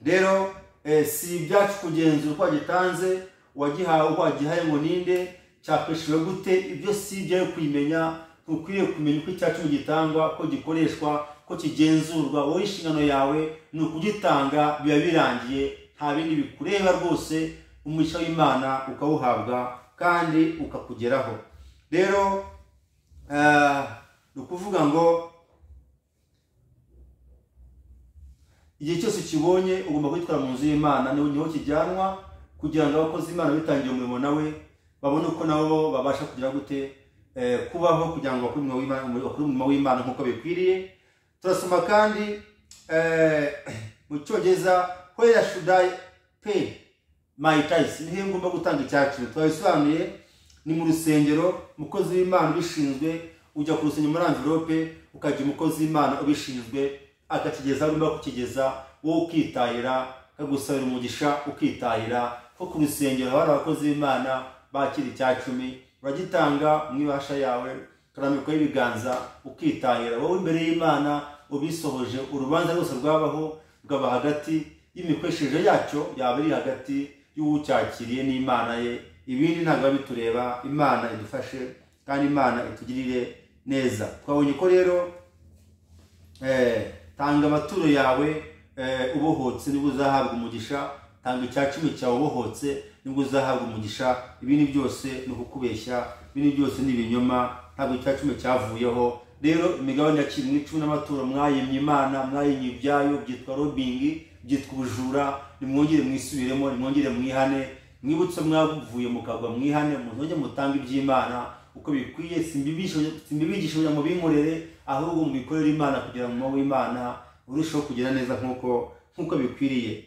Rero si ibyacu kugenzura uko wagitanze, wagihawe uko wagihaye ngo ninde, cyakoreshejwe gute, ibyo si ibyo kwimenya. Ukwiriye kumenya uko icya cumi gitangwa, ko gikoreshwa, ko kigenzurwa. Wowe inshingano yawe ni ukugitanga, biba birangiye, nta bindi bikureba rwose. Umugisha w'Imana ukawuhabwa kandi ukakugeraho. Rero ni ukuvuga ngo igihe cyose ukibonye ugomba kwitwara mu nzu y'Imana, niho kijyanwa, kugira ngo abakozi b'Imana bitangiye umurimo nawe babone uko nabo babasha kugira gute kubaho, kugira ngo bakore umurimo w'Imana nk'uko bikwiriye. Turasoma kandi mu Cyongereza, where should I pay my tithes? Nihe ngomba gutanga icya cumi. Twabisobanuye, ni mu rusengero. Umukozi w'Imana ubishinzwe ujya ku rusengero muri envelope, ukajya umukozi w'Imana ubishinzwe akakigeza aho ugomba kukigeza, wowe ukitahira, akagusabira umugisha ukitahira. Ko ku rusengero hari abakozi b'Imana bakira icya cumi, uragitanga mu ibasha yawe, ukarambikwaho ibiganza ukitahira. Wowe imbere y'Imana ubisohoje, urubanza rwose rwabaho rwaba hagati y'imikoresheje yacyo, yaba iri hagati y'ucyakiriye n'Imana ye. Ibindi ntabwo bitureba. Imana idufashe kandi Imana itugirire neza. Twabonye ko rero tanga amaturo yawe ubohotse nibwo uzahabwa umugisha. Tanga icya cumi cyawe ubohotse nibwo uzahabwa umugisha. Ibindi byose ni ukukubeshya, ibindi byose ni ibinyoma, ntabwo icya cumi cyavuyeho. Rero imigabane ya cumi n'amaturo mwayimye Imana, mwayimye ibyayo, byitwa robbing, byitwa ubujura. Nimwongere mwisubiremo, nimwongere mwihane, mwibutse mwavuye mukagwa mwihane, muzongere mutange iby'Imana uko bikwiye. Simbibigisha kugira ngo binkorere, ahubwo mubikorere Imana kugira ngo umurimo w'Imana urusheho kugera neza nk'uko bikwiriye.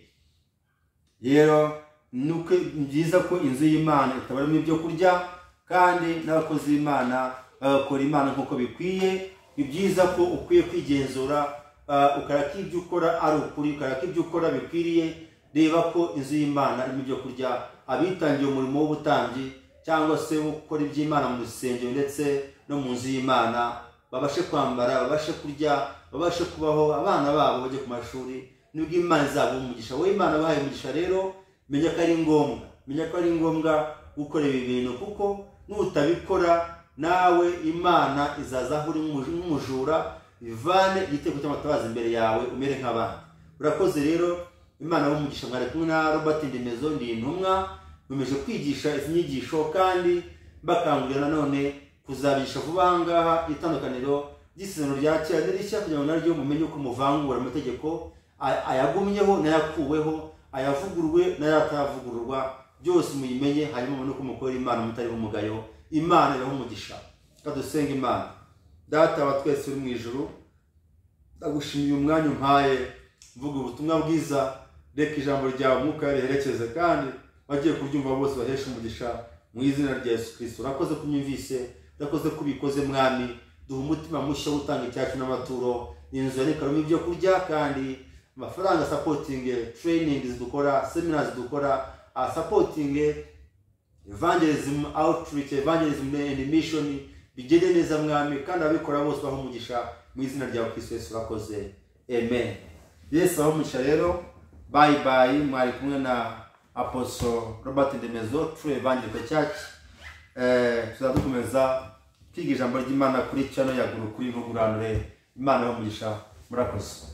Rero nuko byiza ko inzu y'Imana itabaramo ibyo kurya, kandi n'abakozi b'Imana bagakora Imana nk'uko bikwiye. Ni byiza ko ukwiye kwigenzura, ukaraka ibyo ukora ari ukuri, ukaraka ibyo ukora bikwiriye. Reba ko inzu y'Imana irimo ibyo kurya. Abitangiye umurimo w'ubutambyi cyangwa se gukora iby'Imana mu rusengero ndetse no mu nzu y'Imana, babashe kwambara, babashe kurya, babashe kubaho, abana babo bajye ku mashuri, nibwo Imana izaba umugisha. Wowe Imana bahaye umugisha rero, menya ko ari ngombwa gukora ibi bintu, kuko nutabikora nawe Imana izaza aho uri nk'umujura, ivane igitego cy'amatabaza imbere yawe, umere nk'abandi. Urakoze rero. Imana w'umugisha. Mwari kumwe na Robert Ndemezo, ndi intumwa, nkomeje kwigisha izi nyigisho kandi bakangurira nanone kuzabigisha vuba ahangaha itandukaniro ry'isezerano rya kera n'irishya, kugira ngo naryo mumenye uko muvangura amategeko ayagumyeho n'ayakuweho, ayavugurwe n'ayatavugururwa byose muyimenye, hanyuma no kumukora Imana mutari umugayo. Imana ibaho umugisha. Kadusenga Imana. Data wa twese uri mu ijuru, ndagushimiye umwanya umpaye mvuga ubutumwa bwiza. Reka ijambo ryawe Mwuka riherekeze kandi bagiye kuryumva bose bahesha umugisha mu izina rya Yesu Kristo. Urakoze kunyumvise, urakoze kubikoze Mwami. Duha umutima mushya utanga icyacu n'amaturo, inzu yarekaramo ibyo kurya kandi amafaranga supporting trainings dukora, seminars dukora, supporting evangelism, outreach, evangelism and mission bigende neza Mwami, kandi abikora bose baho umugisha mu izina rya Kristo Yesu. Urakoze. Amen. Yesu aho umugisha rero. Bye bye. Mwari kumwe na Apostle Robert Ndemezo, True Evangelical Church. Tuzadukomeza kwiga ijambo ry'Imana kuri channel ya Guru kuri Ntuguranure. Imana aho umugisha. Murakoze.